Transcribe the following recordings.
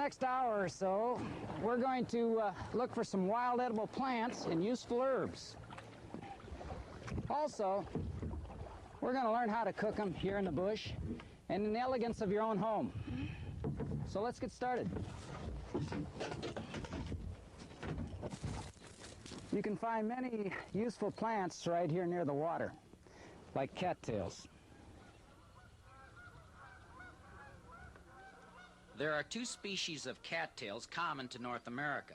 next hour or so, we're going to look for some wild edible plants and useful herbs. Also, we're going to learn how to cook them here in the bush and in the elegance of your own home. So let's get started. You can find many useful plants right here near the water, like cattails. There are two species of cattails common to North America.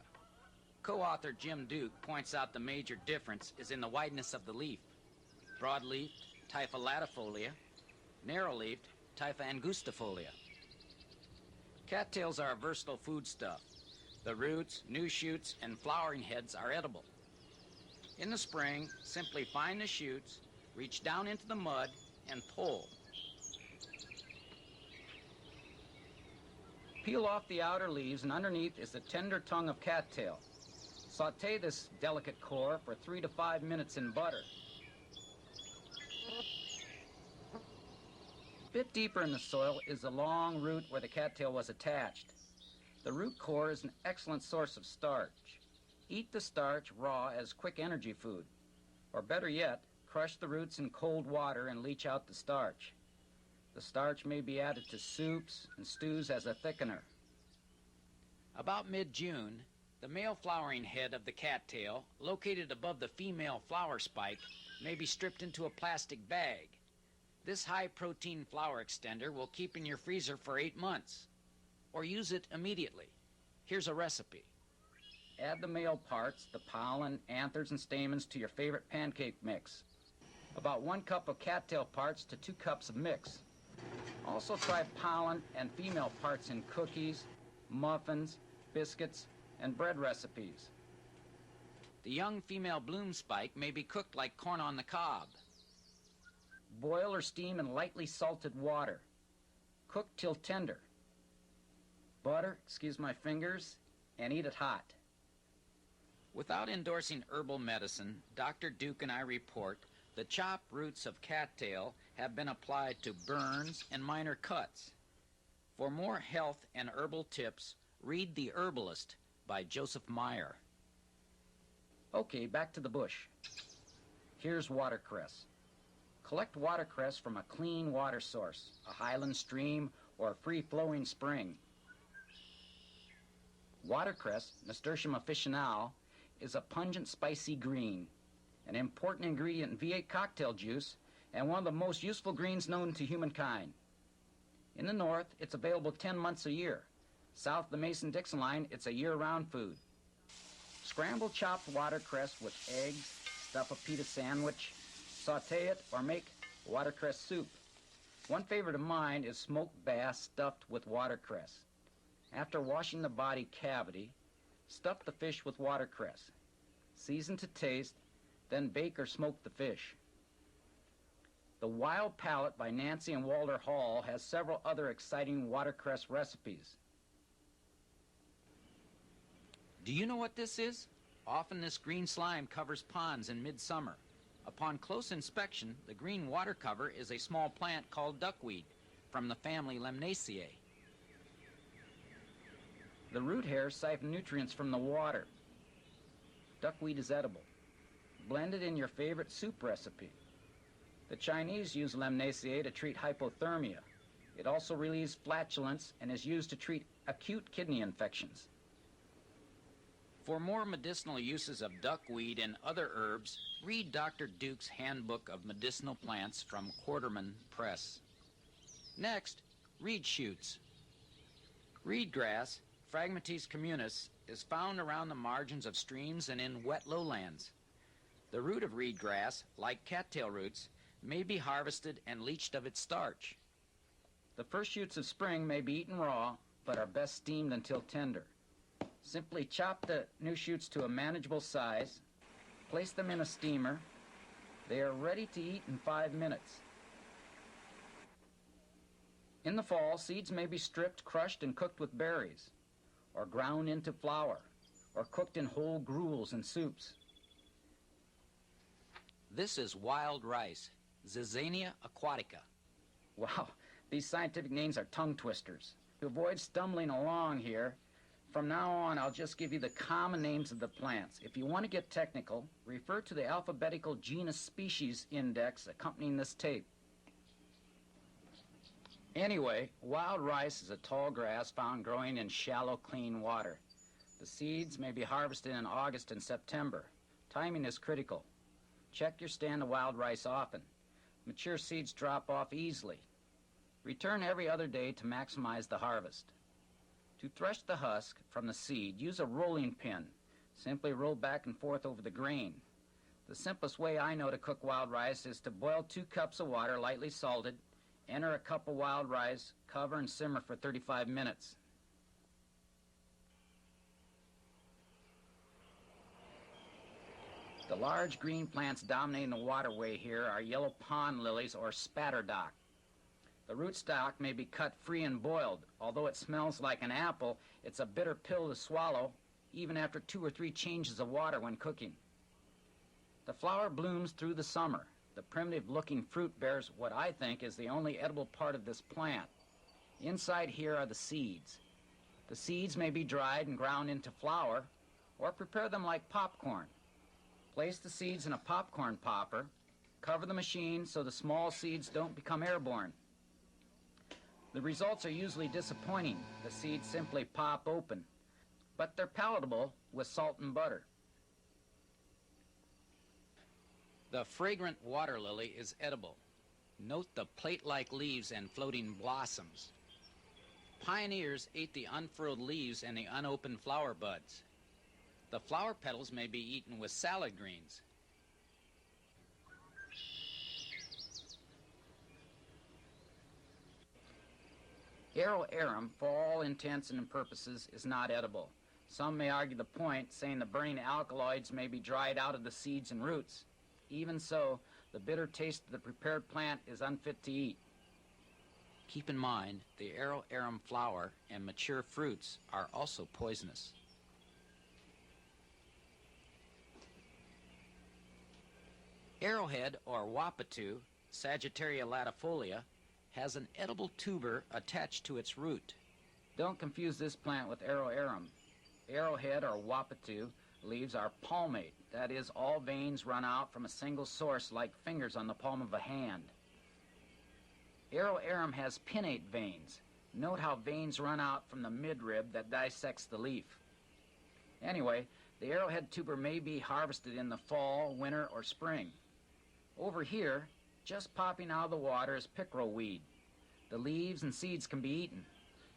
Co-author Jim Duke points out the major difference is in the wideness of the leaf. Broad-leafed, Typha latifolia, narrow-leafed, Typha angustifolia. Cattails are a versatile foodstuff. The roots, new shoots, and flowering heads are edible. In the spring, simply find the shoots, reach down into the mud, and pull. Peel off the outer leaves, and underneath is the tender tongue of cattail. Sauté this delicate core for 3 to 5 minutes in butter. A bit deeper in the soil is the long root where the cattail was attached. The root core is an excellent source of starch. Eat the starch raw as quick energy food. Or better yet, crush the roots in cold water and leach out the starch. The starch may be added to soups and stews as a thickener. About mid-June, the male flowering head of the cattail, located above the female flower spike, may be stripped into a plastic bag. This high-protein flower extender will keep in your freezer for 8 months. Or use it immediately. Here's a recipe. Add the male parts, the pollen, anthers, and stamens to your favorite pancake mix. About 1 cup of cattail parts to 2 cups of mix. Also try pollen and female parts in cookies, muffins, biscuits, and bread recipes. The young female bloom spike may be cooked like corn on the cob. Boil or steam in lightly salted water. Cook till tender. Butter, excuse my fingers, and eat it hot. Without endorsing herbal medicine, Dr. Duke and I report the chopped roots of cattail have been applied to burns and minor cuts. For more health and herbal tips, read The Herbalist by Joseph Meyer. Okay, back to the bush. Here's watercress. Collect watercress from a clean water source, a highland stream or a free-flowing spring. Watercress, Nasturtium officinale, is a pungent, spicy green, an important ingredient in V8 cocktail juice, and one of the most useful greens known to humankind. In the north, it's available 10 months a year. South of the Mason-Dixon line, it's a year-round food. Scramble chopped watercress with eggs, stuff a pita sandwich, sauté it, or make watercress soup. One favorite of mine is smoked bass stuffed with watercress. After washing the body cavity, stuff the fish with watercress. Season to taste, then bake or smoke the fish. The Wild Palate by Nancy and Walter Hall has several other exciting watercress recipes. Do you know what this is? Often this green slime covers ponds in midsummer. Upon close inspection, the green water cover is a small plant called duckweed from the family Lemnaceae. The root hairs siphon nutrients from the water. Duckweed is edible. Blend it in your favorite soup recipe. The Chinese use Lemnaceae to treat hypothermia. It also relieves flatulence and is used to treat acute kidney infections. For more medicinal uses of duckweed and other herbs, read Dr. Duke's Handbook of Medicinal Plants from Quarterman Press. Next, reed shoots. Reed grass, Phragmites communis, is found around the margins of streams and in wet lowlands. The root of reed grass, like cattail roots, may be harvested and leached of its starch. The first shoots of spring may be eaten raw, but are best steamed until tender. Simply chop the new shoots to a manageable size, place them in a steamer. They are ready to eat in 5 minutes. In the fall, seeds may be stripped, crushed, and cooked with berries, or ground into flour, or cooked in whole gruels and soups. This is wild rice, Zizania aquatica. Wow, these scientific names are tongue twisters. To avoid stumbling along here, from now on I'll just give you the common names of the plants. If you want to get technical, refer to the alphabetical genus species index accompanying this tape. Anyway, wild rice is a tall grass found growing in shallow, clean water. The seeds may be harvested in August and September. Timing is critical. Check your stand of wild rice often. Mature seeds drop off easily. Return every other day to maximize the harvest. To thresh the husk from the seed, use a rolling pin. Simply roll back and forth over the grain. The simplest way I know to cook wild rice is to boil 2 cups of water lightly salted, enter a cup of wild rice, cover and simmer for 35 minutes. The large green plants dominating the waterway here are yellow pond lilies or spatterdock. The rootstock may be cut free and boiled. Although it smells like an apple, it's a bitter pill to swallow, even after 2 or 3 changes of water when cooking. The flower blooms through the summer. The primitive-looking fruit bears what I think is the only edible part of this plant. Inside here are the seeds. The seeds may be dried and ground into flour, or prepare them like popcorn. Place the seeds in a popcorn popper. Cover the machine so the small seeds don't become airborne. The results are usually disappointing. The seeds simply pop open, but they're palatable with salt and butter. The fragrant water lily is edible. Note the plate-like leaves and floating blossoms. Pioneers ate the unfurled leaves and the unopened flower buds. The flower petals may be eaten with salad greens. Arrow arum, for all intents and purposes, is not edible. Some may argue the point, saying the burning alkaloids may be dried out of the seeds and roots. Even so, the bitter taste of the prepared plant is unfit to eat. Keep in mind, the arrow arum flower and mature fruits are also poisonous. Arrowhead, or wapatu, Sagittaria latifolia, has an edible tuber attached to its root. Don't confuse this plant with arrow arum. Arrowhead, or wapatu, leaves are palmate. That is, all veins run out from a single source like fingers on the palm of a hand. Arrow arum has pinnate veins. Note how veins run out from the midrib that dissects the leaf. Anyway, the arrowhead tuber may be harvested in the fall, winter, or spring. Over here, just popping out of the water is pickerel weed. The leaves and seeds can be eaten.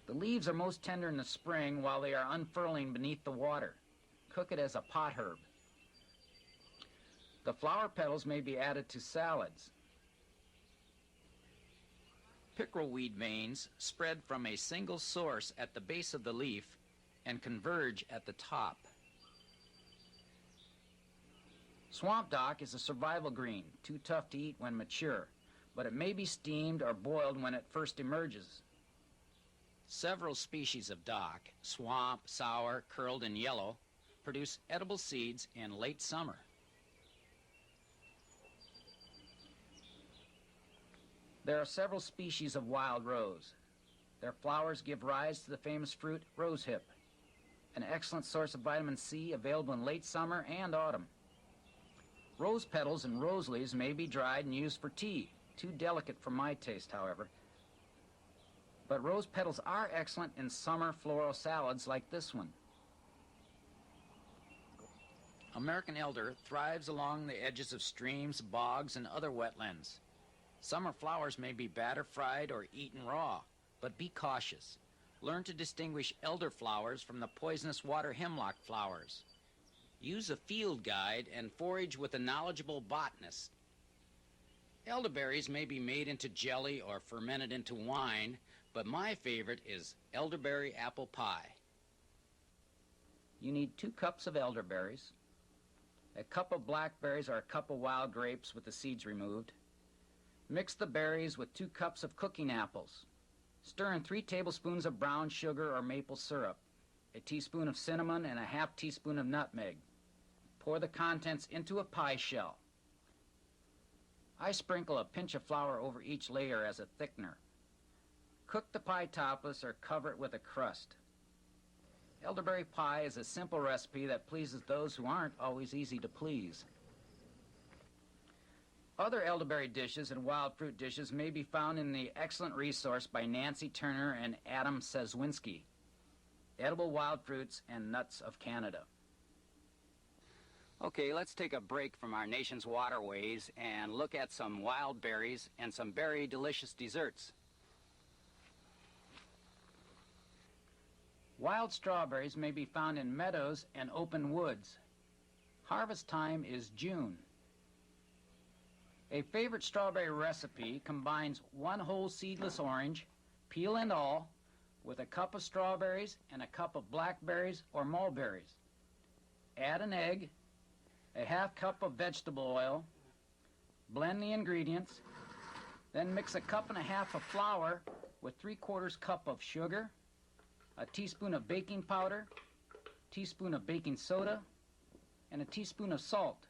The leaves are most tender in the spring while they are unfurling beneath the water. Cook it as a pot herb. The flower petals may be added to salads. Pickerel weed veins spread from a single source at the base of the leaf and converge at the top. Swamp dock is a survival green, too tough to eat when mature, but it may be steamed or boiled when it first emerges. Several species of dock, swamp, sour, curled, and yellow, produce edible seeds in late summer. There are several species of wild rose. Their flowers give rise to the famous fruit rosehip, an excellent source of vitamin C available in late summer and autumn. Rose petals and rose leaves may be dried and used for tea. Too delicate for my taste, however. But rose petals are excellent in summer floral salads like this one. American elder thrives along the edges of streams, bogs, and other wetlands. Summer flowers may be batter fried or eaten raw, but be cautious. Learn to distinguish elder flowers from the poisonous water hemlock flowers. Use a field guide and forage with a knowledgeable botanist. Elderberries may be made into jelly or fermented into wine, but my favorite is elderberry apple pie. You need 2 cups of elderberries, a cup of blackberries or a cup of wild grapes with the seeds removed. Mix the berries with 2 cups of cooking apples. Stir in 3 tablespoons of brown sugar or maple syrup, a teaspoon of cinnamon, and a half teaspoon of nutmeg. Pour the contents into a pie shell. I sprinkle a pinch of flour over each layer as a thickener. Cook the pie topless or cover it with a crust. Elderberry pie is a simple recipe that pleases those who aren't always easy to please. Other elderberry dishes and wild fruit dishes may be found in the excellent resource by Nancy Turner and Adam Sezwinski, Edible Wild Fruits and Nuts of Canada. Okay, let's take a break from our nation's waterways and look at some wild berries and some very delicious desserts. Wild strawberries may be found in meadows and open woods. Harvest time is June. A favorite strawberry recipe combines one whole seedless orange, peel and all, with a cup of strawberries and a cup of blackberries or mulberries. Add an egg, a half cup of vegetable oil, blend the ingredients, then mix a cup and a half of flour with 3/4 cup of sugar, a teaspoon of baking powder, teaspoon of baking soda, and a teaspoon of salt.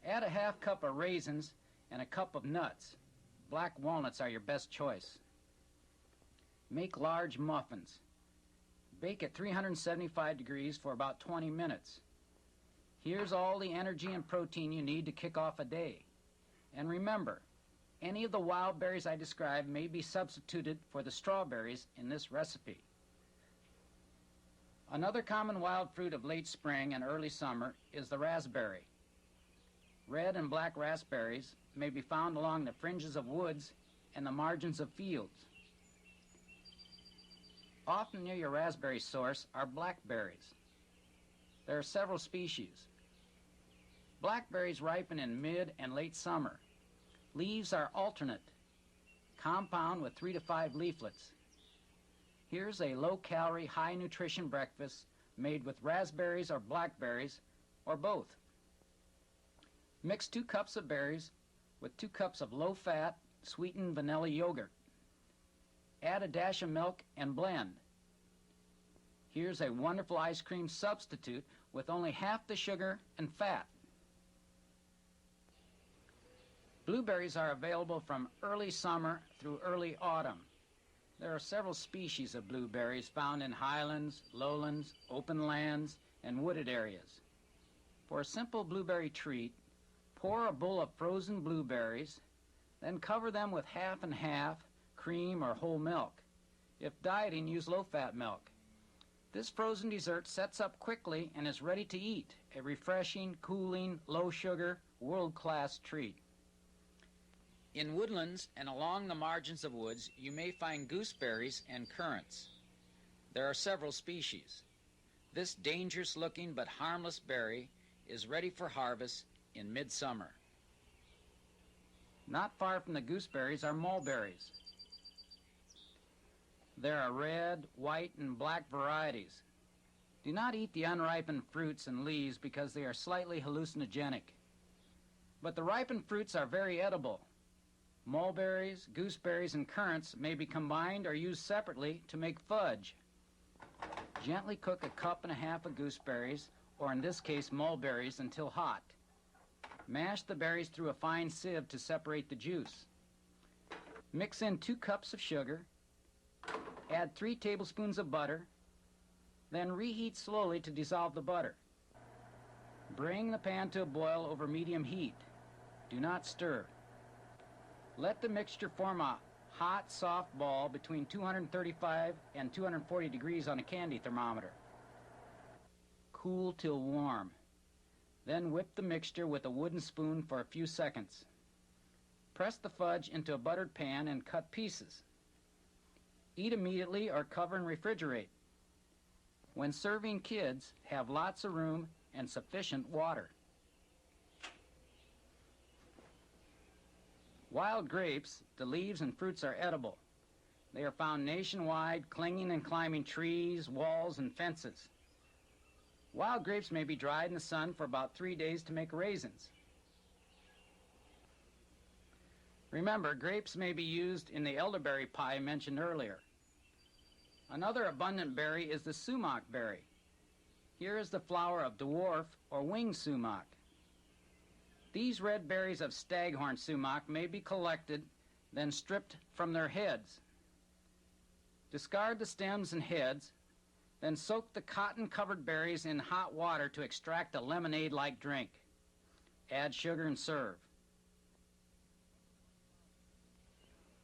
Add a half cup of raisins and a cup of nuts. Black walnuts are your best choice. Make large muffins. Bake at 375 degrees for about 20 minutes. Here's all the energy and protein you need to kick off a day. And remember, any of the wild berries I described may be substituted for the strawberries in this recipe. Another common wild fruit of late spring and early summer is the raspberry. Red and black raspberries may be found along the fringes of woods and the margins of fields. Often near your raspberry source are blackberries. There are several species. Blackberries ripen in mid and late summer. Leaves are alternate, compound with 3 to 5 leaflets. Here's a low-calorie, high-nutrition breakfast made with raspberries or blackberries, or both. Mix 2 cups of berries with 2 cups of low-fat, sweetened vanilla yogurt. Add a dash of milk and blend. Here's a wonderful ice cream substitute with only half the sugar and fat. Blueberries are available from early summer through early autumn. There are several species of blueberries found in highlands, lowlands, open lands, and wooded areas. For a simple blueberry treat, pour a bowl of frozen blueberries, then cover them with half and half cream or whole milk. If dieting, use low-fat milk. This frozen dessert sets up quickly and is ready to eat, a refreshing, cooling, low-sugar, world-class treat. In woodlands and along the margins of woods, you may find gooseberries and currants. There are several species. This dangerous-looking but harmless berry is ready for harvest in midsummer. Not far from the gooseberries are mulberries. There are red, white, and black varieties. Do not eat the unripened fruits and leaves because they are slightly hallucinogenic. But the ripened fruits are very edible. Mulberries, gooseberries, and currants may be combined or used separately to make fudge. Gently cook a cup and a half of gooseberries, or in this case mulberries, until hot. Mash the berries through a fine sieve to separate the juice. Mix in 2 cups of sugar, add 3 tablespoons of butter, then reheat slowly to dissolve the butter. Bring the pan to a boil over medium heat. Do not stir. Let the mixture form a hot, soft ball between 235 and 240 degrees on a candy thermometer. Cool till warm. Then whip the mixture with a wooden spoon for a few seconds. Press the fudge into a buttered pan and cut pieces. Eat immediately or cover and refrigerate. When serving kids, have lots of room and sufficient water. Wild grapes, the leaves and fruits are edible. They are found nationwide, clinging and climbing trees, walls, and fences. Wild grapes may be dried in the sun for about 3 days to make raisins. Remember, grapes may be used in the elderberry pie mentioned earlier. Another abundant berry is the sumac berry. Here is the flower of dwarf or winged sumac. These red berries of staghorn sumac may be collected, then stripped from their heads. Discard the stems and heads, then soak the cotton-covered berries in hot water to extract a lemonade-like drink. Add sugar and serve.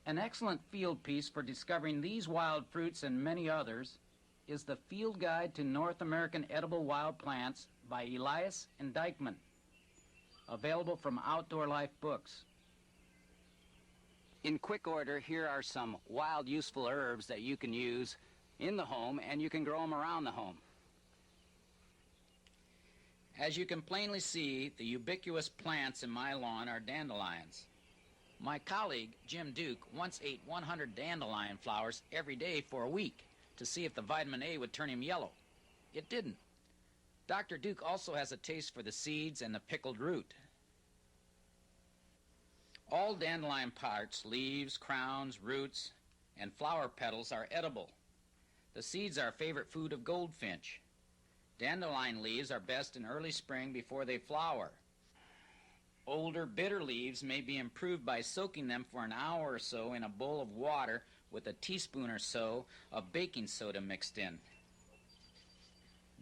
An excellent field piece for discovering these wild fruits and many others is the Field Guide to North American Edible Wild Plants by Elias and Dykman, available from Outdoor Life Books. In quick order, here are some wild useful herbs that you can use in the home, and you can grow them around the home. As you can plainly see, the ubiquitous plants in my lawn are dandelions. My colleague, Jim Duke, once ate 100 dandelion flowers every day for a week to see if the vitamin A would turn him yellow. It didn't. Dr. Duke also has a taste for the seeds and the pickled root. All dandelion parts, leaves, crowns, roots, and flower petals are edible. The seeds are a favorite food of goldfinch. Dandelion leaves are best in early spring before they flower. Older, bitter leaves may be improved by soaking them for an hour or so in a bowl of water with a teaspoon or so of baking soda mixed in.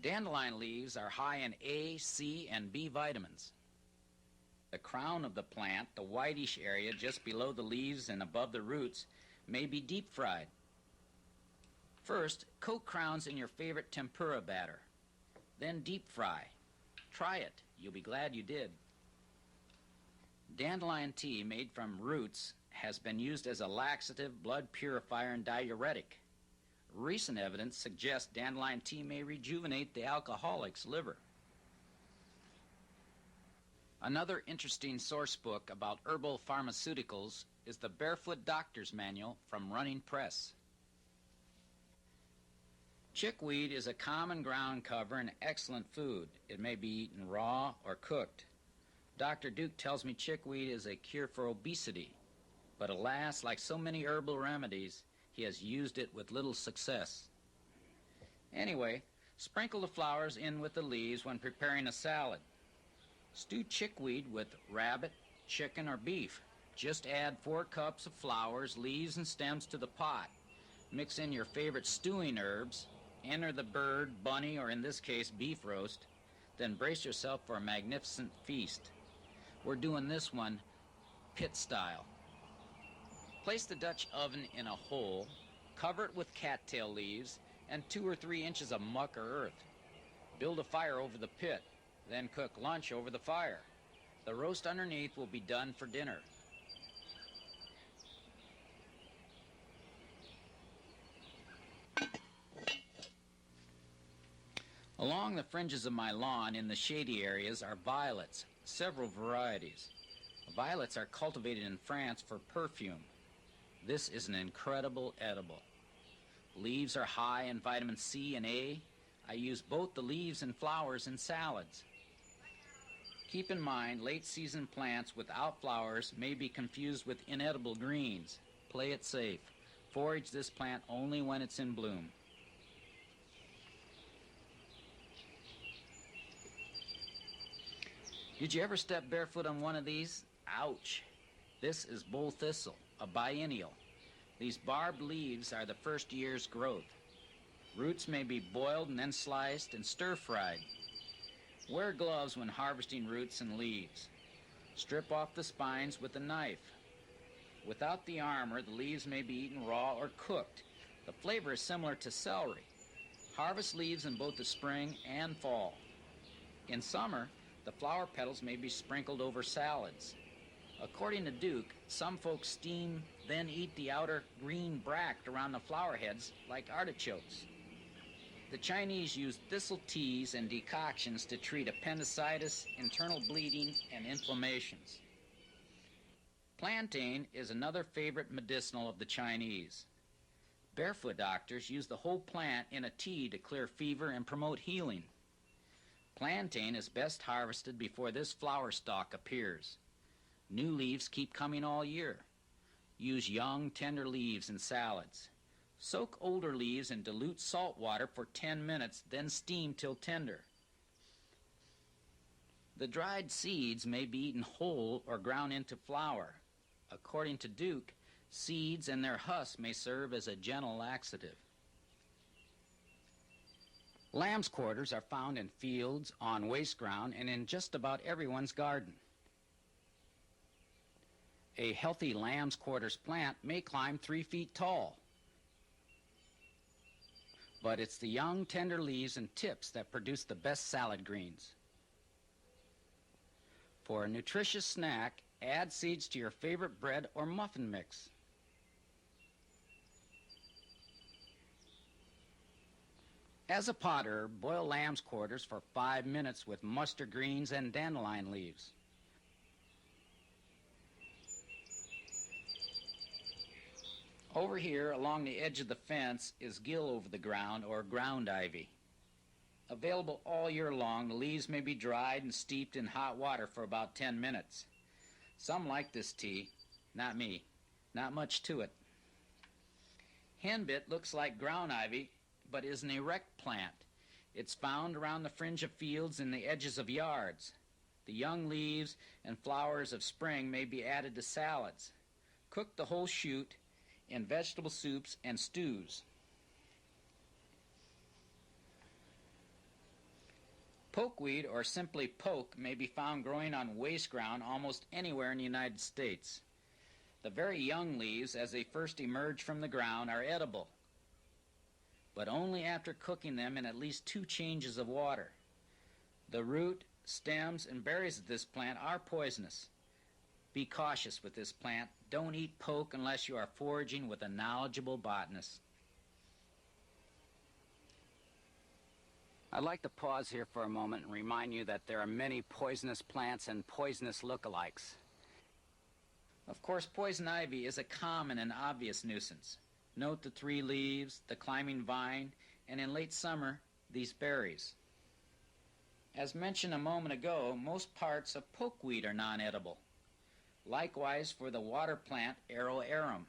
Dandelion leaves are high in A, C, and B vitamins. The crown of the plant, the whitish area just below the leaves and above the roots, may be deep fried. First, coat crowns in your favorite tempura batter. Then deep fry. Try it. You'll be glad you did. Dandelion tea made from roots has been used as a laxative, blood purifier, and diuretic. Recent evidence suggests dandelion tea may rejuvenate the alcoholic's liver. Another interesting source book about herbal pharmaceuticals is the Barefoot Doctor's Manual from Running Press. Chickweed is a common ground cover and excellent food. It may be eaten raw or cooked. Dr. Duke tells me chickweed is a cure for obesity, but alas, like so many herbal remedies, he has used it with little success. Anyway, sprinkle the flowers in with the leaves when preparing a salad. Stew chickweed with rabbit, chicken, or beef. Just add 4 cups of flowers, leaves, and stems to the pot. Mix in your favorite stewing herbs. Enter the bird, bunny, or in this case, beef roast. Then brace yourself for a magnificent feast. We're doing this one pit style. Place the Dutch oven in a hole, cover it with cattail leaves, and 2 or 3 inches of muck or earth. Build a fire over the pit, then cook lunch over the fire. The roast underneath will be done for dinner. Along the fringes of my lawn in the shady areas are violets, several varieties. Violets are cultivated in France for perfume. This is an incredible edible. Leaves are high in vitamin C and A. I use both the leaves and flowers in salads. Keep in mind, late-season plants without flowers may be confused with inedible greens. Play it safe. Forage this plant only when it's in bloom. Did you ever step barefoot on one of these? Ouch! This is bull thistle, a biennial. These barbed leaves are the first year's growth. Roots may be boiled and then sliced and stir-fried. Wear gloves when harvesting roots and leaves. Strip off the spines with a knife. Without the armor, the leaves may be eaten raw or cooked. The flavor is similar to celery. Harvest leaves in both the spring and fall. In summer, the flower petals may be sprinkled over salads. According to Duke, some folks steam, then eat the outer green bract around the flower heads like artichokes. The Chinese use thistle teas and decoctions to treat appendicitis, internal bleeding, and inflammations. Plantain is another favorite medicinal of the Chinese. Barefoot doctors use the whole plant in a tea to clear fever and promote healing. Plantain is best harvested before this flower stalk appears. New leaves keep coming all year. Use young, tender leaves in salads. Soak older leaves in dilute salt water for 10 minutes, then steam till tender. The dried seeds may be eaten whole or ground into flour. According to Duke, Seeds and their husks may serve as a gentle laxative. Lamb's quarters are found in fields, on waste ground, and in just about everyone's garden. A healthy lamb's quarters plant may climb 3 feet tall. But it's the young, tender leaves and tips that produce the best salad greens. For a nutritious snack, add seeds to your favorite bread or muffin mix. As a pot herb, boil lamb's quarters for 5 minutes with mustard greens and dandelion leaves. Over here, along the edge of the fence, is gill over the ground, or ground ivy. Available all year long, the leaves may be dried and steeped in hot water for about 10 minutes. Some like this tea, not me. Not much to it. Henbit looks like ground ivy, but is an erect plant. It's found around the fringe of fields and the edges of yards. The young leaves and flowers of spring may be added to salads. Cook the whole shoot in vegetable soups and stews. Pokeweed, or simply poke, may be found growing on waste ground almost anywhere in the United States. The very young leaves, as they first emerge from the ground, are edible, but only after cooking them in at least 2 changes of water. The root, stems, and berries of this plant are poisonous. Be cautious with this plant. Don't eat poke unless you are foraging with a knowledgeable botanist. I'd like to pause here for a moment and remind you that there are many poisonous plants and poisonous lookalikes. Of course, poison ivy is a common and obvious nuisance. Note the 3 leaves, the climbing vine, and in late summer, these berries. As mentioned a moment ago, most parts of pokeweed are non-edible. Likewise for the water plant Aro arum.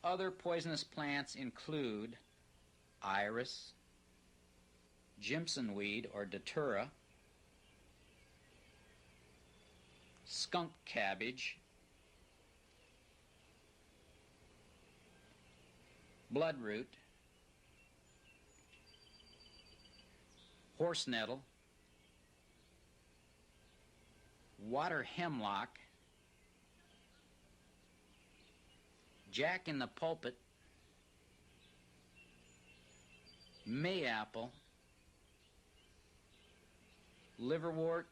Other poisonous plants include iris, jimsonweed or datura, skunk cabbage, bloodroot, horse nettle, water hemlock, jack in the pulpit, mayapple, liverwort,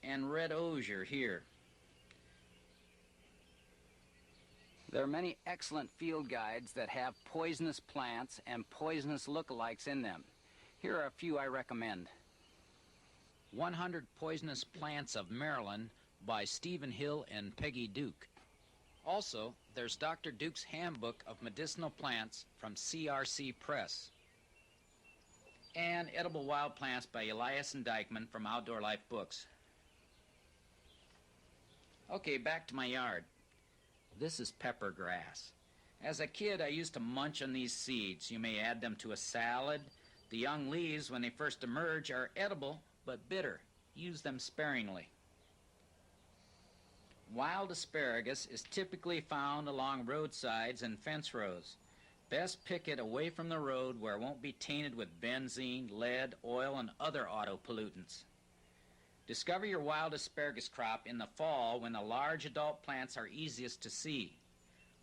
and red osier here. There are many excellent field guides that have poisonous plants and poisonous lookalikes in them. Here are a few I recommend. 100 Poisonous Plants of Maryland by Stephen Hill and Peggy Duke. Also, there's Dr. Duke's Handbook of Medicinal Plants from CRC Press. And Edible Wild Plants by Elias and Dykeman from Outdoor Life Books. Okay, back to my yard. This is pepper grass. As a kid, I used to munch on these seeds. You may add them to a salad. The young leaves, when they first emerge, are edible but bitter. Use them sparingly. Wild asparagus is typically found along roadsides and fence rows. Best pick it away from the road where it won't be tainted with benzene, lead, oil, and other auto pollutants. Discover your wild asparagus crop in the fall when the large adult plants are easiest to see.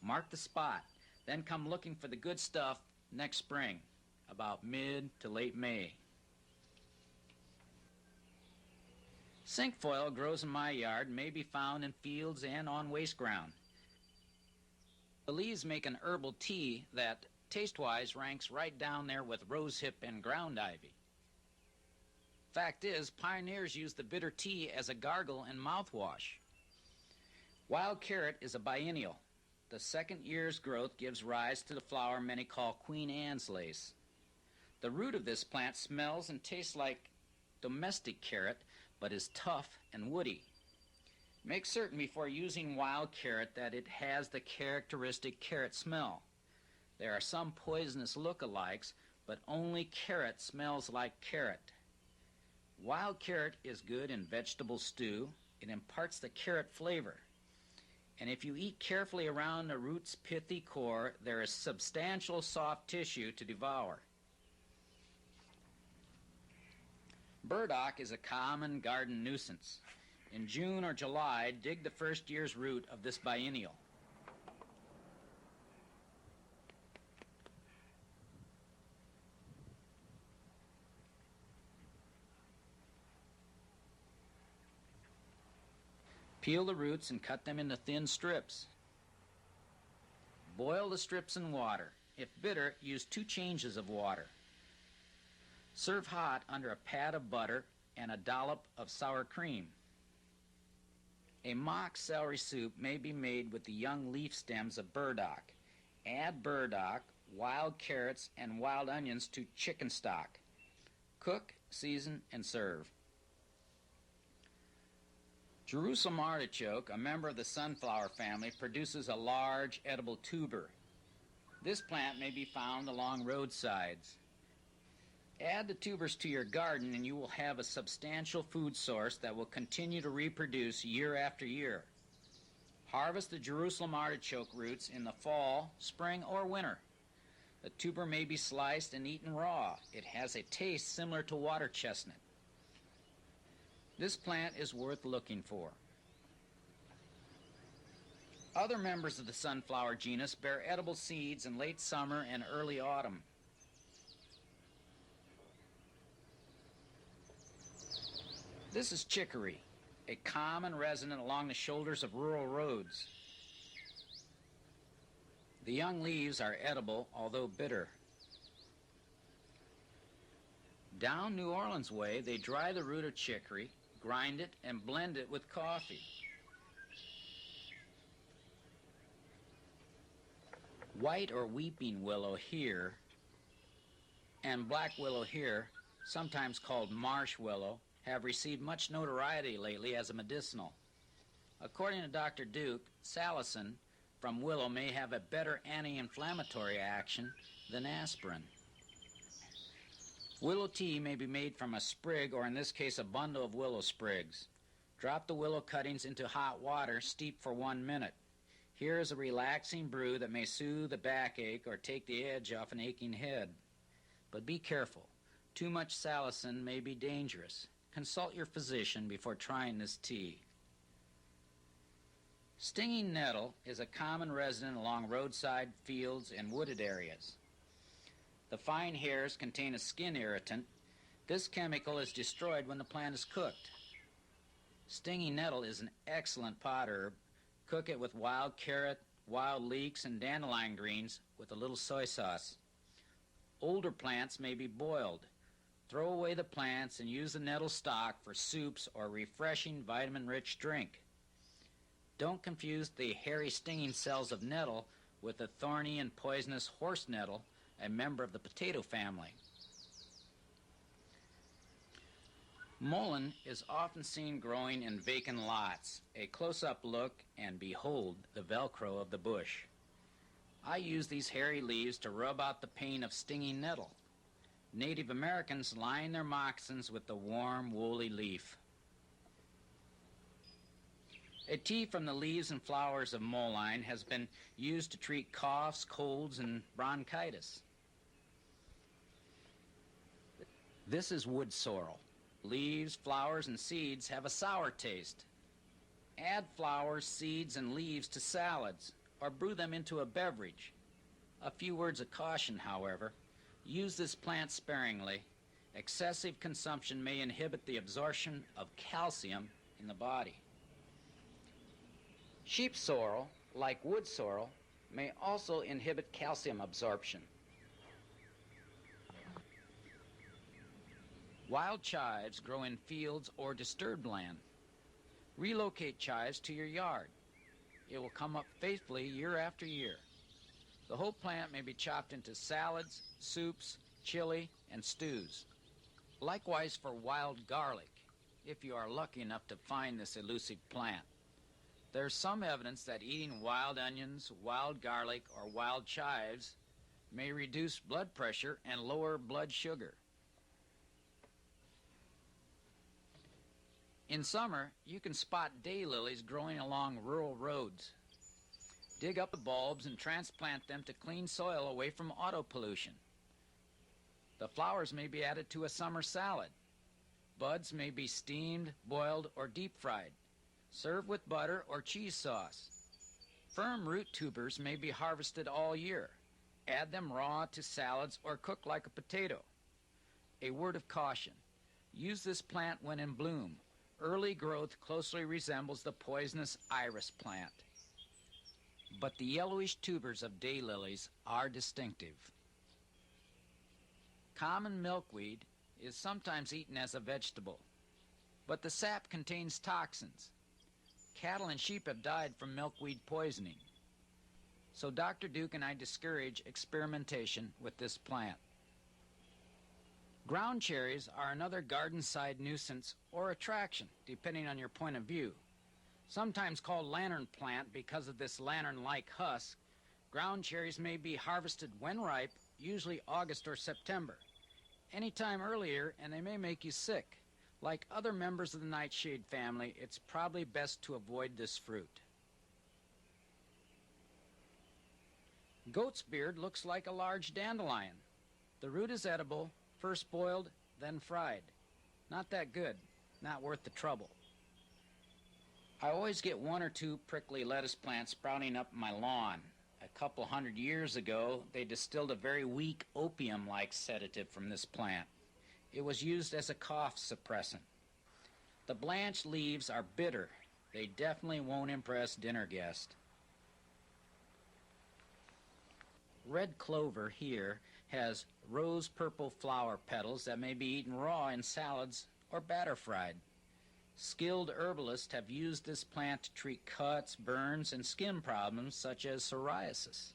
Mark the spot, then come looking for the good stuff next spring, about mid to late May. Cinquefoil grows in my yard and may be found in fields and on waste ground. The leaves make an herbal tea that, taste-wise, ranks right down there with rosehip and ground ivy. Fact is, pioneers used the bitter tea as a gargle and mouthwash. Wild carrot is a biennial. The second year's growth gives rise to the flower many call Queen Anne's lace. The root of this plant smells and tastes like domestic carrot, but is tough and woody. Make certain before using wild carrot that it has the characteristic carrot smell. There are some poisonous lookalikes, but only carrot smells like carrot. Wild carrot is good in vegetable stew. It imparts the carrot flavor. and if you eat carefully around the root's pithy core, there is substantial soft tissue to devour. Burdock is a common garden nuisance. In June or July, dig the first year's root of this biennial. Peel the roots and cut them into thin strips. Boil the strips in water. If bitter, use 2 changes of water. Serve hot under a pat of butter and a dollop of sour cream. A mock celery soup may be made with the young leaf stems of burdock. Add burdock, wild carrots, and wild onions to chicken stock. Cook, season, and serve. Jerusalem artichoke, a member of the sunflower family, produces a large edible tuber. This plant may be found along roadsides. Add the tubers to your garden and you will have a substantial food source that will continue to reproduce year after year. Harvest the Jerusalem artichoke roots in the fall, spring, or winter. The tuber may be sliced and eaten raw. It has a taste similar to water chestnut. This plant is worth looking for. Other members of the sunflower genus bear edible seeds in late summer and early autumn. This is chicory, a common resident along the shoulders of rural roads. The young leaves are edible, although bitter. Down New Orleans way, they dry the root of chicory, grind it, and blend it with coffee. White or weeping willow here and black willow here, sometimes called marsh willow, have received much notoriety lately as a medicinal. According to Dr. Duke, salicin from willow may have a better anti-inflammatory action than aspirin. Willow tea may be made from a sprig, or in this case a bundle of willow sprigs. Drop the willow cuttings into hot water, steep for 1 minute. Here is a relaxing brew that may soothe a backache or take the edge off an aching head. But be careful. Too much salicin may be dangerous. Consult your physician before trying this tea. Stinging nettle is a common resident along roadside, fields, and wooded areas. The fine hairs contain a skin irritant. This chemical is destroyed when the plant is cooked. Stinging nettle is an excellent pot herb. Cook it with wild carrot, wild leeks, and dandelion greens with a little soy sauce. Older plants may be boiled. Throw away the plants and use the nettle stock for soups or refreshing vitamin-rich drink. Don't confuse the hairy stinging cells of nettle with the thorny and poisonous horse nettle, a member of the potato family. Mullein is often seen growing in vacant lots. A close-up look, and behold the Velcro of the bush. I use these hairy leaves to rub out the pain of stinging nettle. Native Americans line their moccasins with the warm, woolly leaf. A tea from the leaves and flowers of mullein has been used to treat coughs, colds, and bronchitis. This is wood sorrel. Leaves, flowers, and seeds have a sour taste. Add flowers, seeds, and leaves to salads, or brew them into a beverage. A few words of caution, however. Use this plant sparingly. Excessive consumption may inhibit the absorption of calcium in the body. Sheep sorrel, like wood sorrel, may also inhibit calcium absorption. Wild chives grow in fields or disturbed land. Relocate chives to your yard. It will come up faithfully year after year. The whole plant may be chopped into salads, soups, chili, and stews. Likewise for wild garlic, if you are lucky enough to find this elusive plant. There's some evidence that eating wild onions, wild garlic, or wild chives may reduce blood pressure and lower blood sugar. In summer, you can spot daylilies growing along rural roads. Dig up the bulbs and transplant them to clean soil away from auto pollution. The flowers may be added to a summer salad. Buds may be steamed, boiled, or deep fried. Serve with butter or cheese sauce. Firm root tubers may be harvested all year. Add them raw to salads or cook like a potato. A word of caution. Use this plant when in bloom. Early growth closely resembles the poisonous iris plant. But the yellowish tubers of daylilies are distinctive. Common milkweed is sometimes eaten as a vegetable, but the sap contains toxins. Cattle and sheep have died from milkweed poisoning. So Dr. Duke and I discourage experimentation with this plant. Ground cherries are another garden-side nuisance or attraction, depending on your point of view. Sometimes called lantern plant because of this lantern-like husk, ground cherries may be harvested when ripe, usually August or September. Anytime earlier, and they may make you sick. Like other members of the nightshade family, it's probably best to avoid this fruit. Goat's beard looks like a large dandelion. The root is edible, first boiled, then fried. Not that good, not worth the trouble. I always get one or two prickly lettuce plants sprouting up my lawn. A couple hundred years ago, they distilled a very weak opium-like sedative from this plant. It was used as a cough suppressant. The blanched leaves are bitter. They definitely won't impress dinner guests. Red clover here has rose purple flower petals that may be eaten raw in salads or batter fried. Skilled herbalists have used this plant to treat cuts, burns, and skin problems such as psoriasis.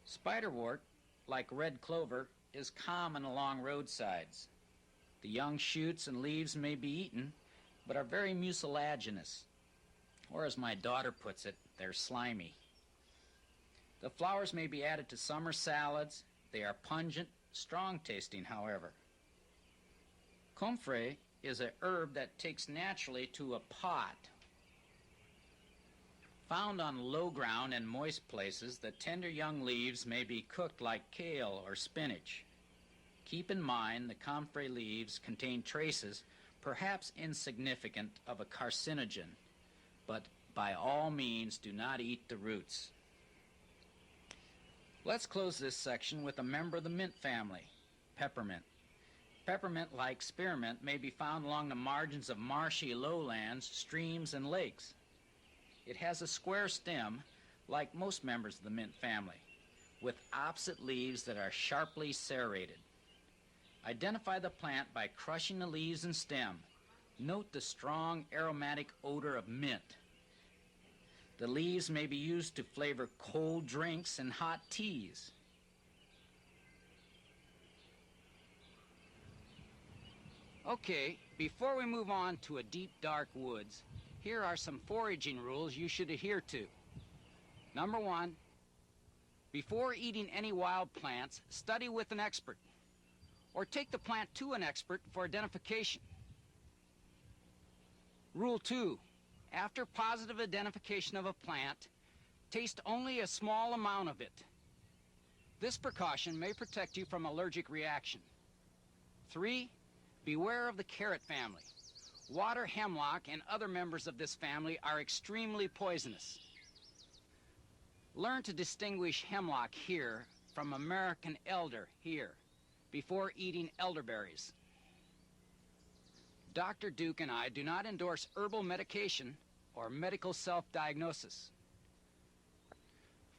Spiderwort, like red clover, is common along roadsides. The young shoots and leaves may be eaten, but are very mucilaginous, or as my daughter puts it, they're slimy. The flowers may be added to summer salads. They are pungent, strong-tasting, however. Comfrey is a herb that takes naturally to a pot. Found on low ground and moist places, the tender young leaves may be cooked like kale or spinach. Keep in mind the comfrey leaves contain traces, perhaps insignificant, of a carcinogen, but by all means do not eat the roots. Let's close this section with a member of the mint family, peppermint. Peppermint, like spearmint, may be found along the margins of marshy lowlands, streams, and lakes. It has a square stem, like most members of the mint family, with opposite leaves that are sharply serrated. Identify the plant by crushing the leaves and stem. Note the strong aromatic odor of mint. The leaves may be used to flavor cold drinks and hot teas. Okay, before we move on to a deep, dark woods, here are some foraging rules you should adhere to. Number 1, before eating any wild plants, study with an expert, or take the plant to an expert for identification. Rule 2, after positive identification of a plant, taste only a small amount of it. This precaution may protect you from allergic reaction. 3, beware of the carrot family. Water hemlock and other members of this family are extremely poisonous. Learn to distinguish hemlock here from American elder here before eating elderberries. Dr. Duke and I do not endorse herbal medication or medical self-diagnosis.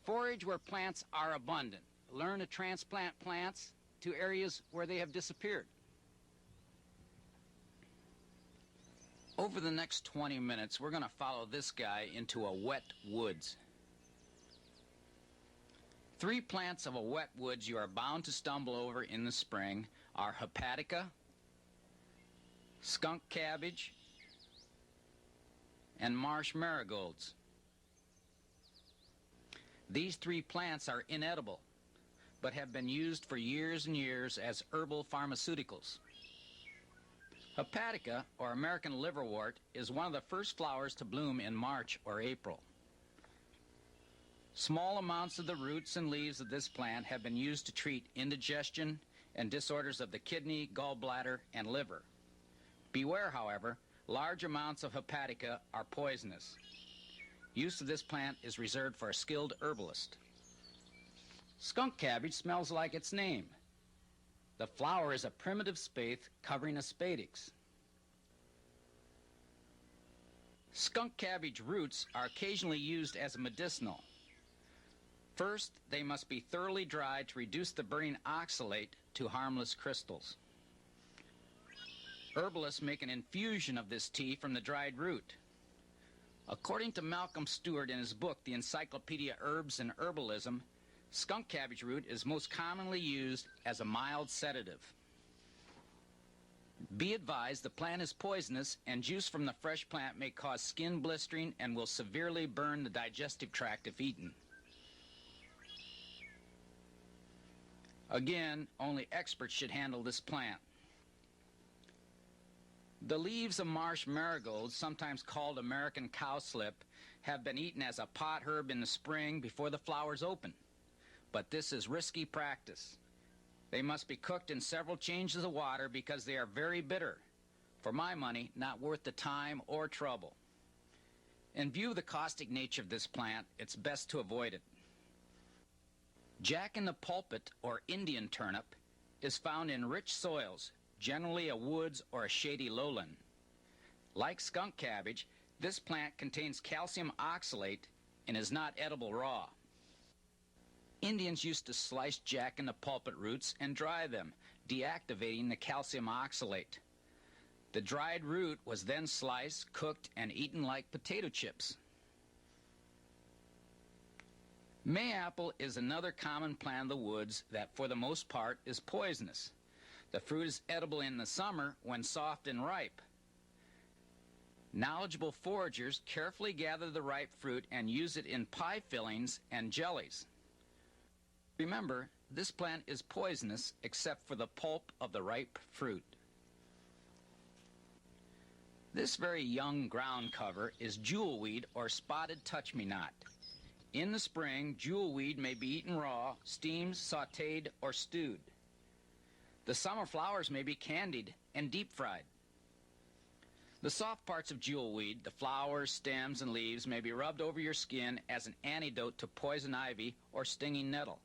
Forage where plants are abundant. Learn to transplant plants to areas where they have disappeared. Over the next 20 minutes, we're going to follow this guy into a wet woods. 3 plants of a wet woods you are bound to stumble over in the spring are hepatica, skunk cabbage, and marsh marigolds. These 3 plants are inedible, but have been used for years and years as herbal pharmaceuticals. Hepatica, or American liverwort, is one of the first flowers to bloom in March or April. Small amounts of the roots and leaves of this plant have been used to treat indigestion and disorders of the kidney, gallbladder, and liver. Beware, however, large amounts of hepatica are poisonous. Use of this plant is reserved for a skilled herbalist. Skunk cabbage smells like its name. The flower is a primitive spathe covering a spadix. Skunk cabbage roots are occasionally used as a medicinal. First, they must be thoroughly dried to reduce the burning oxalate to harmless crystals. Herbalists make an infusion of this tea from the dried root. According to Malcolm Stewart in his book, The Encyclopedia Herbs and Herbalism, skunk cabbage root is most commonly used as a mild sedative. Be advised, the plant is poisonous, and juice from the fresh plant may cause skin blistering and will severely burn the digestive tract if eaten. Again, only experts should handle this plant. The leaves of marsh marigolds, sometimes called American cowslip, have been eaten as a pot herb in the spring before the flowers open. But this is risky practice. They must be cooked in several changes of water because they are very bitter. For my money, not worth the time or trouble. In view of the caustic nature of this plant, it's best to avoid it. Jack in the pulpit, or Indian turnip, is found in rich soils, generally a woods or a shady lowland. Like skunk cabbage, this plant contains calcium oxalate and is not edible raw. Indians used to slice jack in the pulpit roots and dry them, deactivating the calcium oxalate. The dried root was then sliced, cooked, and eaten like potato chips. Mayapple is another common plant of the woods that, for the most part, is poisonous. The fruit is edible in the summer when soft and ripe. Knowledgeable foragers carefully gather the ripe fruit and use it in pie fillings and jellies. Remember, this plant is poisonous except for the pulp of the ripe fruit. This very young ground cover is jewelweed or spotted touch-me-not. In the spring, jewelweed may be eaten raw, steamed, sautéed, or stewed. The summer flowers may be candied and deep-fried. The soft parts of jewelweed, the flowers, stems, and leaves, may be rubbed over your skin as an antidote to poison ivy or stinging nettle.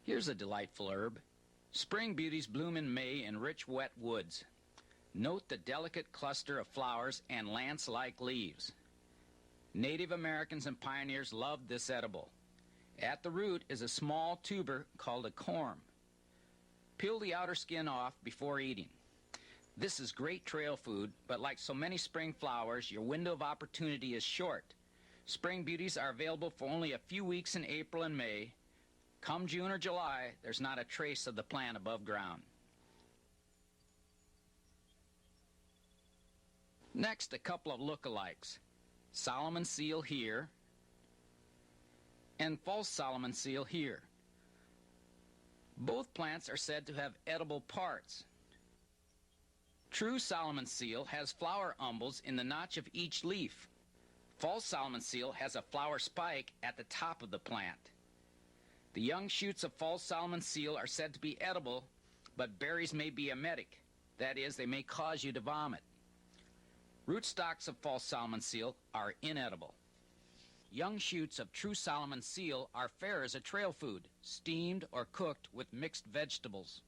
Here's a delightful herb. Spring beauties bloom in May in rich, wet woods. Note the delicate cluster of flowers and lance-like leaves. Native Americans and pioneers loved this edible. At the root is a small tuber called a corm. Peel the outer skin off before eating. This is great trail food, but like so many spring flowers, your window of opportunity is short. Spring beauties are available for only a few weeks in April and May. Come June or July, there's not a trace of the plant above ground. Next, a couple of lookalikes. Solomon seal here, and false Solomon seal here. Both plants are said to have edible parts. True Solomon seal has flower umbels in the notch of each leaf. False Solomon seal has a flower spike at the top of the plant. The young shoots of false Solomon seal are said to be edible, but berries may be emetic. That is, they may cause you to vomit. Rootstocks of false Solomon seal are inedible. Young shoots of true Solomon seal are fair as a trail food, steamed or cooked with mixed vegetables.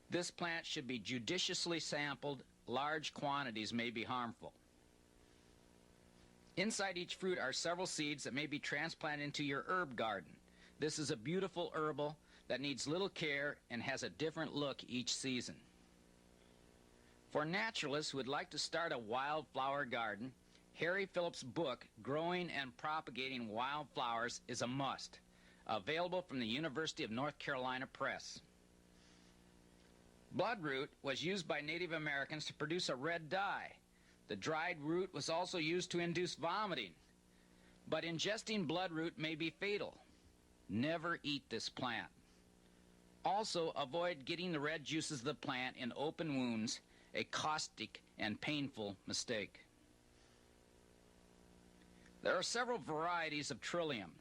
This plant should be judiciously sampled. Large quantities may be harmful. Inside each fruit are several seeds that may be transplanted into your herb garden. This is a beautiful herbal that needs little care and has a different look each season. For naturalists who would like to start a wildflower garden, Harry Phillips' book, Growing and Propagating Wildflowers, is a must. Available from the University of North Carolina Press. Bloodroot was used by Native Americans to produce a red dye. The dried root was also used to induce vomiting. But ingesting bloodroot may be fatal. Never eat this plant. Also, avoid getting the red juices of the plant in open wounds, a caustic and painful mistake. There are several varieties of trillium.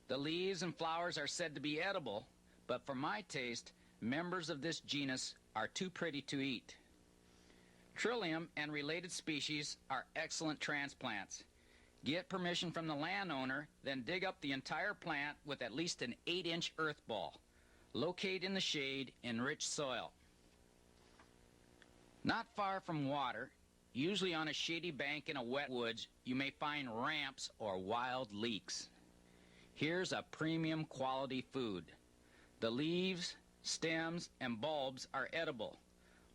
The leaves and flowers are said to be edible, but for my taste, members of this genus are too pretty to eat. Trillium and related species are excellent transplants. Get permission from the landowner, then dig up the entire plant with at least an 8-inch earth ball. Locate in the shade in rich soil. Not far from water, usually on a shady bank in a wet woods, you may find ramps or wild leeks. Here's a premium quality food. The leaves, stems, and bulbs are edible,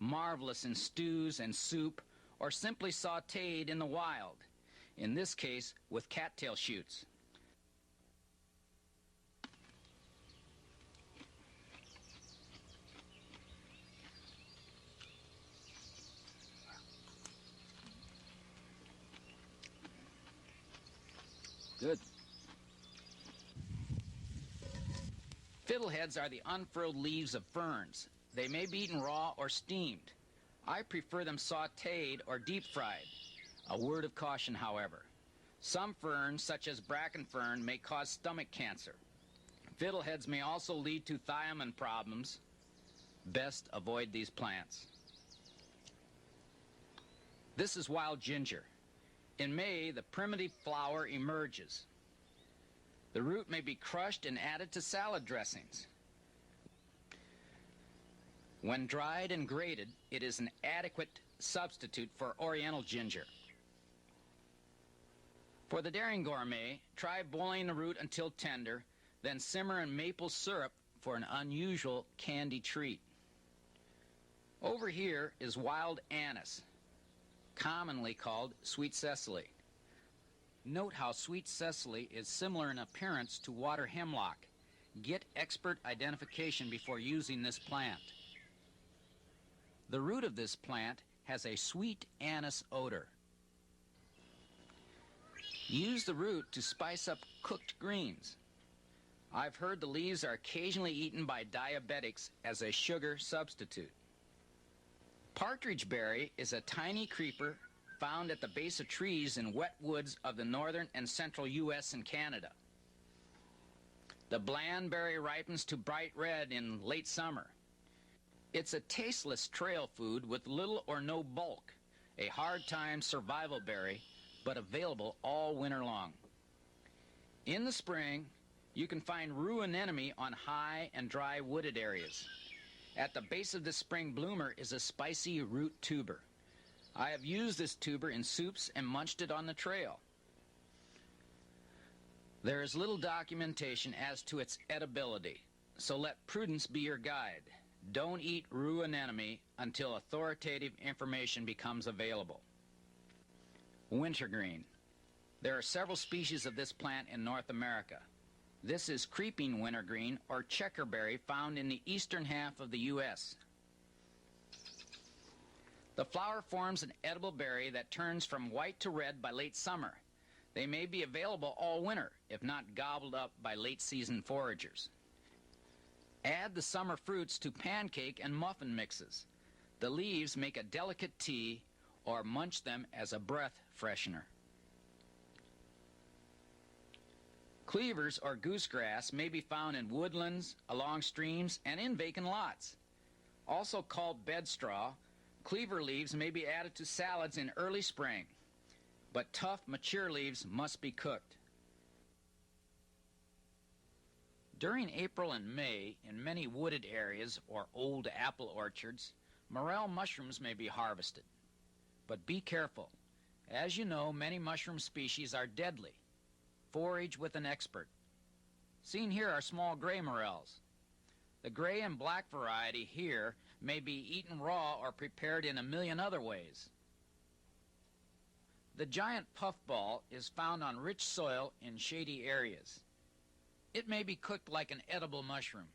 marvelous in stews and soup, or simply sautéed in the wild, in this case with cattail shoots. Good. Fiddleheads are the unfurled leaves of ferns. They may be eaten raw or steamed. I prefer them sautéed or deep-fried. A word of caution, however. Some ferns, such as bracken fern, may cause stomach cancer. Fiddleheads may also lead to thiamine problems. Best avoid these plants. This is wild ginger. In May, the primitive flower emerges. The root may be crushed and added to salad dressings. When dried and grated, it is an adequate substitute for oriental ginger. For the daring gourmet, try boiling the root until tender, then simmer in maple syrup for an unusual candy treat. Over here is wild anise, commonly called sweet cecily. Note how sweet cecily is similar in appearance to water hemlock. Get expert identification before using this plant. The root of this plant has a sweet anise odor. Use the root to spice up cooked greens. I've heard the leaves are occasionally eaten by diabetics as a sugar substitute. Partridge berry is a tiny creeper found at the base of trees in wet woods of the northern and central U.S. and Canada. The bland berry ripens to bright red in late summer. It's a tasteless trail food with little or no bulk, a hard-time survival berry, but available all winter long. In the spring, you can find rue anemone on high and dry wooded areas. At the base of this spring bloomer is a spicy root tuber. I have used this tuber in soups and munched it on the trail. There is little documentation as to its edibility, so let prudence be your guide. Don't eat rue anemone until authoritative information becomes available. Wintergreen. There are several species of this plant in North America. This is creeping wintergreen or checkerberry found in the eastern half of the U.S. The flower forms an edible berry that turns from white to red by late summer. They may be available all winter, if not gobbled up by late-season foragers. Add the summer fruits to pancake and muffin mixes. The leaves make a delicate tea or munch them as a breath freshener. Cleavers or goosegrass may be found in woodlands, along streams, and in vacant lots. Also called bedstraw, cleaver leaves may be added to salads in early spring, but tough, mature leaves must be cooked. During April and May, in many wooded areas or old apple orchards, morel mushrooms may be harvested. But be careful. As you know, many mushroom species are deadly. Forage with an expert. Seen here are small gray morels. The gray and black variety here may be eaten raw or prepared in a million other ways. The giant puffball is found on rich soil in shady areas. It may be cooked like an edible mushroom.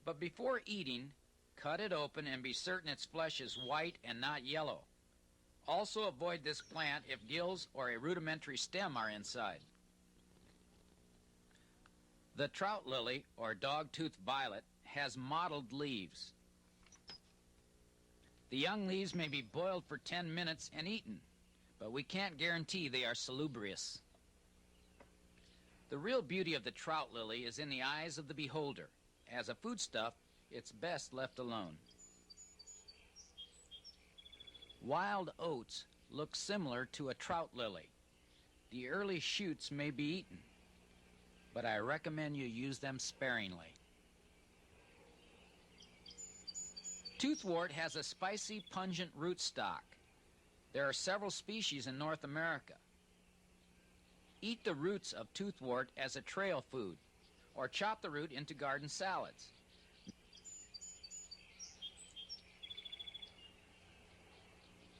But before eating, cut it open and be certain its flesh is white and not yellow. Also avoid this plant if gills or a rudimentary stem are inside. The trout lily, or dog-toothed violet, has mottled leaves. The young leaves may be boiled for 10 minutes and eaten, but we can't guarantee they are salubrious. The real beauty of the trout lily is in the eyes of the beholder. As a foodstuff, it's best left alone. Wild oats look similar to a trout lily. The early shoots may be eaten, but I recommend you use them sparingly. Toothwort has a spicy, pungent rootstock. There are several species in North America. Eat the roots of toothwort as a trail food, or chop the root into garden salads.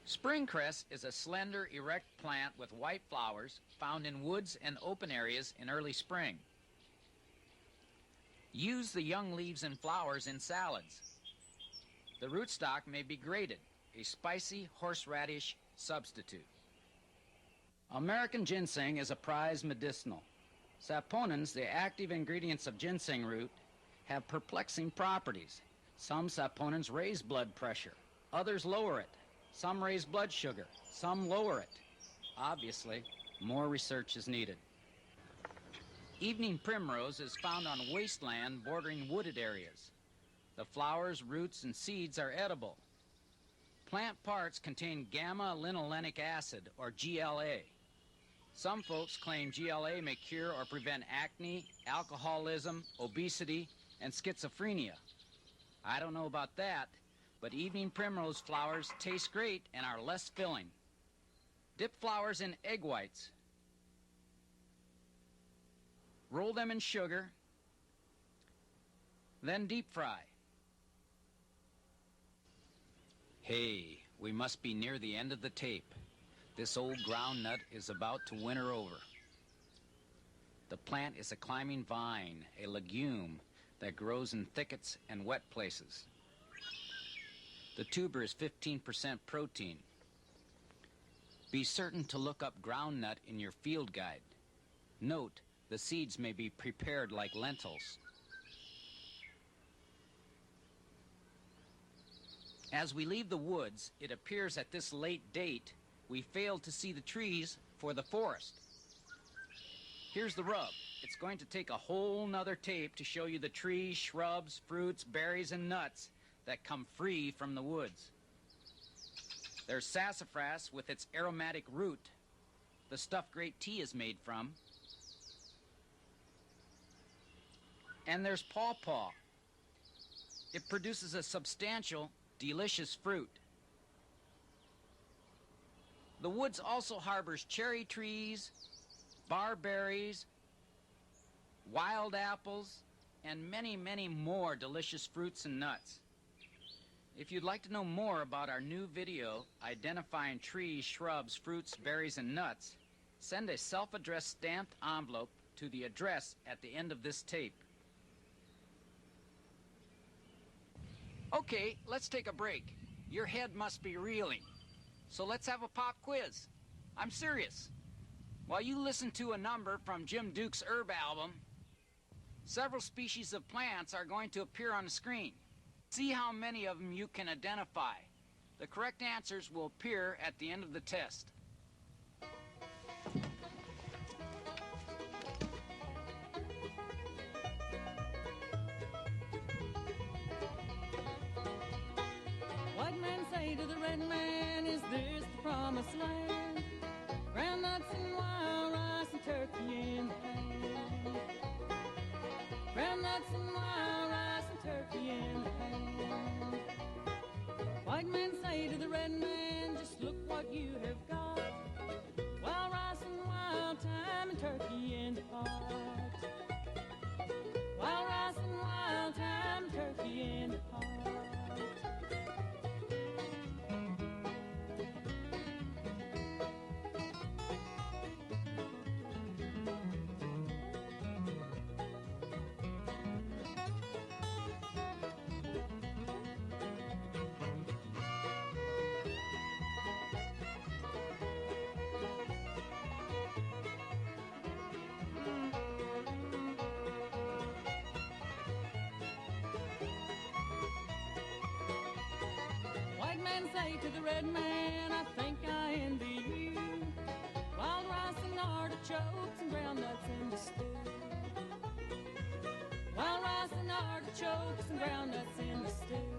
Springcress is a slender, erect plant with white flowers found in woods and open areas in early spring. Use the young leaves and flowers in salads. The rootstock may be grated, a spicy horseradish substitute. American ginseng is a prized medicinal. Saponins, the active ingredients of ginseng root, have perplexing properties. Some saponins raise blood pressure, others lower it. Some raise blood sugar, some lower it. Obviously, more research is needed. Evening primrose is found on wasteland bordering wooded areas. The flowers, roots, and seeds are edible. Plant parts contain gamma-linolenic acid, or GLA. Some folks claim GLA may cure or prevent acne, alcoholism, obesity, and schizophrenia. I don't know about that, but evening primrose flowers taste great and are less filling. Dip flowers in egg whites. Roll them in sugar, then deep fry. Hey, we must be near the end of the tape. This old groundnut is about to winter over. The plant is a climbing vine, a legume that grows in thickets and wet places. The tuber is 15% protein. Be certain to look up groundnut in your field guide. Note, the seeds may be prepared like lentils. As we leave the woods, it appears at this late date we failed to see the trees for the forest. Here's the rub. It's going to take a whole nother tape to show you the trees, shrubs, fruits, berries, and nuts that come free from the woods. There's sassafras with its aromatic root, the stuff great tea is made from. And there's pawpaw. It produces a substantial, delicious fruit. The woods also harbors cherry trees, barberries, wild apples, and many, many more delicious fruits and nuts. If you'd like to know more about our new video identifying trees, shrubs, fruits, berries, and nuts, send a self-addressed stamped envelope to the address at the end of this tape. Okay, let's take a break. Your head must be reeling. So let's have a pop quiz. I'm serious. While you listen to a number from Jim Duke's herb album, several species of plants are going to appear on the screen. See how many of them you can identify. The correct answers will appear at the end of the test. White man say to the red man, is this the promised land? Groundnuts and wild rice and turkey in the hand. Groundnuts and wild rice and turkey in the hand. White man say to the red man, just look what you have got. Wild rice and wild thyme and turkey in the pot. Wild rice and wild thyme and turkey in the pot. Say to the red man, I think I envy you. Wild rice and artichokes and ground nuts in the stew. Wild rice and artichokes and ground nuts in the stew.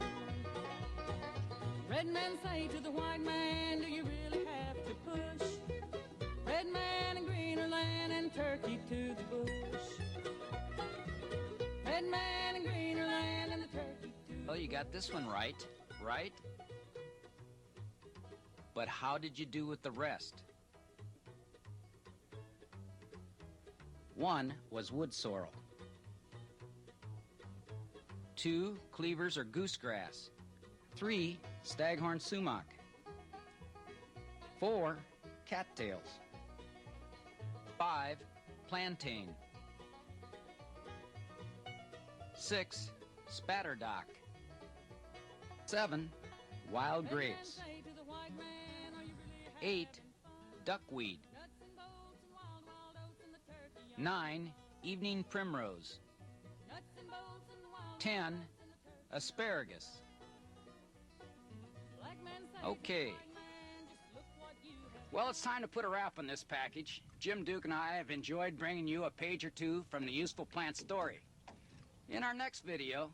Red men say to the white man, do you really have to push red man and greener land and turkey to the bush? Red man and greener land and the turkey to the Well, you got this one right, right? But how did you do with the rest? One was wood sorrel. 2, cleavers or goosegrass. 3, staghorn sumac. 4, cattails. 5, plantain. 6, spatterdock. 7, wild grapes. 8, duckweed. 9, evening primrose. 10, asparagus. Okay. Well, it's time to put a wrap on this package. Jim Duke and I have enjoyed bringing you a page or two from the Useful Plant story. In our next video,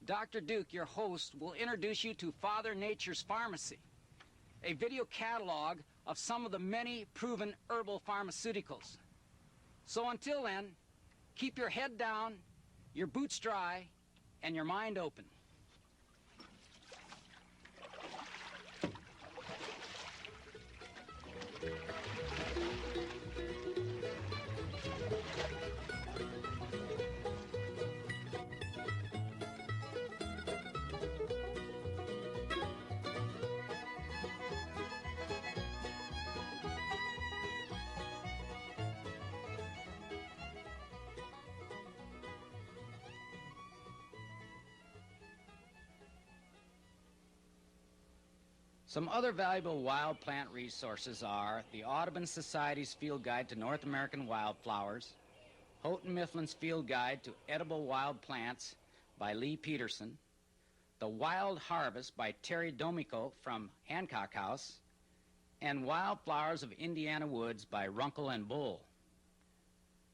Dr. Duke, your host, will introduce you to Father Nature's Pharmacy, a video catalog of some of the many proven herbal pharmaceuticals. So until then, keep your head down, your boots dry, and your mind open. Some other valuable wild plant resources are the Audubon Society's Field Guide to North American Wildflowers, Houghton Mifflin's Field Guide to Edible Wild Plants by Lee Peterson, The Wild Harvest by Terry Domico from Hancock House, and Wildflowers of Indiana Woods by Runkle and Bull.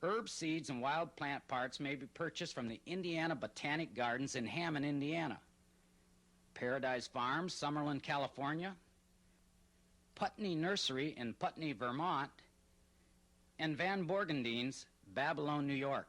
Herb seeds and wild plant parts may be purchased from the Indiana Botanic Gardens in Hammond, Indiana, Paradise Farms, Summerlin, California, Putney Nursery in Putney, Vermont, and Van Borgendine's, Babylon, New York.